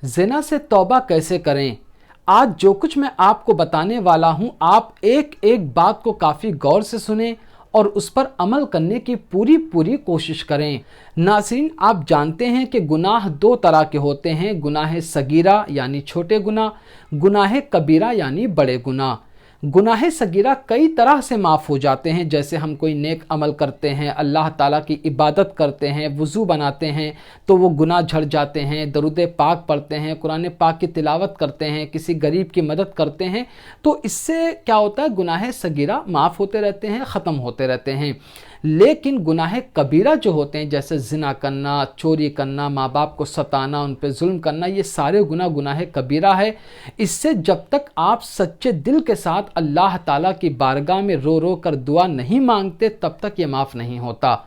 ज़िना से तौबा कैसे करें? आज जो कुछ मैं आपको बताने वाला हूं, आप एक एक बात को काफ़ी गौर से सुनें और उस पर अमल करने की पूरी पूरी कोशिश करें। नाज़रीन, आप जानते हैं कि गुनाह दो तरह के होते हैं, गुनाह सगीरा यानी छोटे गुनाह, गुनाह कबीरा यानी बड़े गुनाह। गुनाह सगीरा कई तरह से माफ़ हो जाते हैं, जैसे हम कोई नेक अमल करते हैं, अल्लाह ताला की इबादत करते हैं, वज़ू बनाते हैं तो वो गुनाह झड़ जाते हैं, दरूद पाक पढ़ते हैं, कुरान पाक की तिलावत करते हैं, किसी गरीब की मदद करते हैं, तो इससे क्या होता है, गुनाह सगीरा माफ़ होते रहते हैं, ख़त्म होते रहते हैं। लेकिन गुनाह कबीरा जो होते हैं, जैसे ज़िना करना, चोरी करना, माँ बाप को सताना, उन पे जुल्म करना, ये सारे गुनाह कबीरा है। इससे जब तक आप सच्चे दिल के साथ अल्लाह ताला की बारगाह में रो रो कर दुआ नहीं मांगते, तब तक ये माफ़ नहीं होता।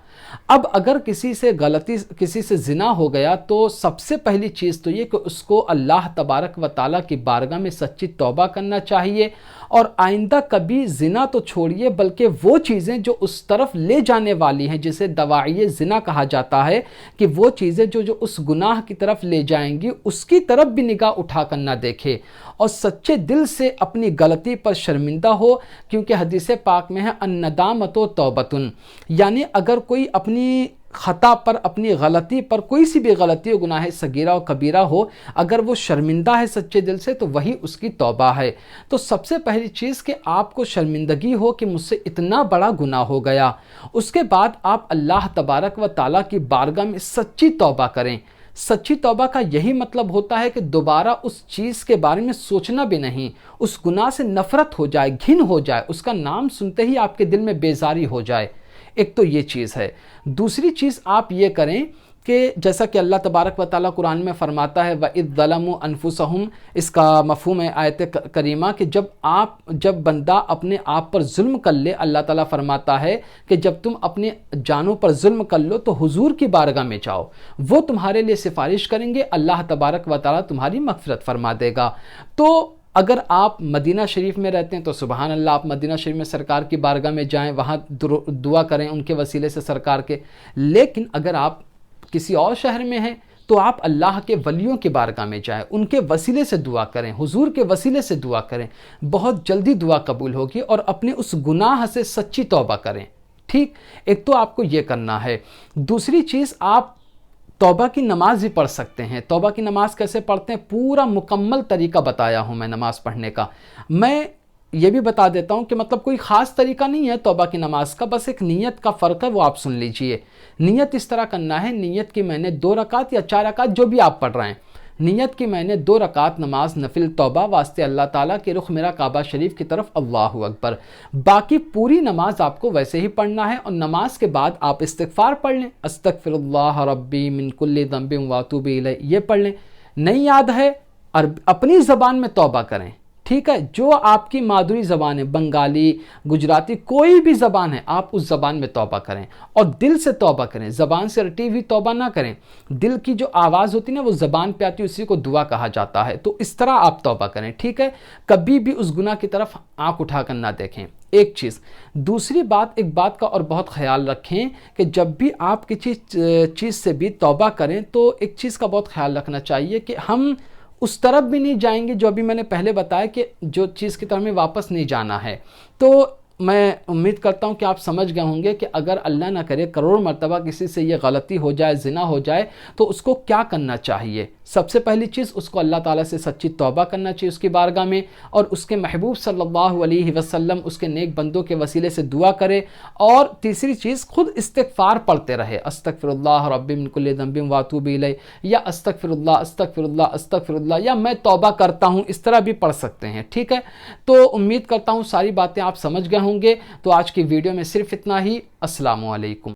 अब अगर किसी से ज़िना हो गया, तो सबसे पहली चीज़ तो ये कि उसको अल्लाह तबारक व ताला की बारगाह में सच्ची तौबा करना चाहिए और आइंदा कभी ज़िना तो छोड़िए, बल्कि वो चीज़ें जो उस तरफ ले जाने वाली हैं, जिसे दवाई ज़िना कहा जाता है, कि वो चीज़ें जो उस गुनाह की तरफ ले जाएंगी, उसकी तरफ भी निगाह उठा कर ना देखे और सच्चे दिल से अपनी गलती पर शर्मिंदा हो, क्योंकि हदीस पाक में है अन्नदामतो तौबतुन, यानी अगर कोई अपनी ख़ता पर, अपनी गलती पर, कोई सी भी गलती हो, गुनाह सगीरा और कबीरा हो, अगर वो शर्मिंदा है सच्चे दिल से, तो वही उसकी तौबा है। तो सबसे पहली चीज़ कि आपको शर्मिंदगी हो कि मुझसे इतना बड़ा गुनाह हो गया। उसके बाद आप अल्लाह तबारक व ताला की बारगाह में सच्ची तौबा करें। सच्ची तौबा का यही मतलब होता है कि दोबारा उस चीज़ के बारे में सोचना भी नहीं, उस गुनाह से नफ़रत हो जाए, घिन हो जाए, उसका नाम सुनते ही आपके दिल में बेजारी हो जाए। एक तो ये चीज़ है। दूसरी चीज़ आप ये करें कि जैसा कि अल्लाह तबारक व ताला कुरान में फरमाता है, वइज़ ज़लमू अनफुसहुम, इसका मफ़हूम है आयत करीमा कि जब बंदा अपने आप पर जुल्म कर ले, अल्लाह ताला फरमाता है कि जब तुम अपने जानों पर जुल्म कर लो तो हुजूर की बारगाह में जाओ, वो तुम्हारे लिए सिफारिश करेंगे, अल्लाह तबारक व ताला तुम्हारी मग़फ़िरत फरमा देगा। तो अगर आप मदीना शरीफ में रहते हैं तो सुबहान अल्लाह, आप मदीना शरीफ में सरकार की बारगाह में जाएं, वहाँ दुआ करें उनके वसीले से सरकार के। लेकिन अगर आप किसी और शहर में हैं तो आप अल्लाह के वलियों की बारगाह में जाएं, उनके वसीले से दुआ करें, हुजूर के वसीले से दुआ करें, बहुत जल्दी दुआ कबूल होगी। और अपने उस गुनाह से सच्ची तौबा करें। ठीक, एक तो आपको ये करना है। दूसरी चीज़, आप तौबा की नमाज भी पढ़ सकते हैं। तौबा की नमाज कैसे पढ़ते हैं, पूरा मुकम्मल तरीका बताया हूँ मैं नमाज पढ़ने का। मैं ये भी बता देता हूँ कि मतलब कोई ख़ास तरीका नहीं है तौबा की नमाज का, बस एक नीयत का फ़र्क है, वो आप सुन लीजिए। नीयत इस तरह करना है, नीयत की मैंने 2 रकात या 4 रकात जो भी आप पढ़ रहे हैं, नीयत की मैंने 2 रकात नमाज नफिल तौबा वास्ते अल्लाह ताला के रुख मेरा काबा शरीफ की तरफ, अल्लाहु अकबर। बाकी पूरी नमाज आपको वैसे ही पढ़ना है और नमाज के बाद आप इस्तिग़फ़ार पढ़ लें, अस्तग़फ़िरुल्लाह रब्बी मिन कुल्लि ज़ंबिन व अतूबु इलैह, ये पढ़ लें। नहीं याद है और अपनी ज़बान में तौबा करें। ठीक है, जो आपकी मादुरी ज़बान है, बंगाली, गुजराती, कोई भी ज़बान है, आप उस ज़बान में तौबा करें और दिल से तौबा करें। ज़बान से रटी हुई तौबा ना करें, दिल की जो आवाज़ होती है ना, वो ज़बान पे आती है, उसी को दुआ कहा जाता है। तो इस तरह आप तौबा करें। ठीक है, कभी भी उस गुनाह की तरफ आँख उठा कर ना देखें, एक चीज़। दूसरी बात, एक बात का और बहुत ख्याल रखें कि जब भी आप किसी चीज़ से भी तौबा करें तो एक चीज़ का बहुत ख्याल रखना चाहिए कि हम उस तरफ भी नहीं जाएंगे जो अभी मैंने पहले बताया कि जो चीज़ की तरफ में वापस नहीं जाना है। तो मैं उम्मीद करता हूँ कि आप समझ गए होंगे कि अगर अल्लाह ना करे करोड़ मर्तबा किसी से ये गलती हो जाए, ज़िना हो जाए, तो उसको क्या करना चाहिए। सबसे पहली चीज़, उसको अल्लाह ताला से सच्ची तौबा करना चाहिए उसकी बारगाह में, और उसके महबूब सल्लल्लाहु अलैहि वसल्लम उसके नेक बंदों के वसीले से दुआ करे। और तीसरी चीज़, खुद इस्तिग़फ़ार पढ़ते रहे, अस्तग़फ़िरुल्लाह रब्बी मिन कुल्लि ज़ंबिन व अतूबु इलैह, या अस्तग़फ़िरुल्लाह अस्तग़फ़िरुल्लाह अस्तग़फ़िरुल्लाह, या मैं तौबा करता हूँ, इस तरह भी पढ़ सकते हैं। ठीक है, तो उम्मीद करता हूँ सारी बातें आप समझ गए होंगे। तो आज की वीडियो में सिर्फ इतना ही। अस्सलामु अलैकुम।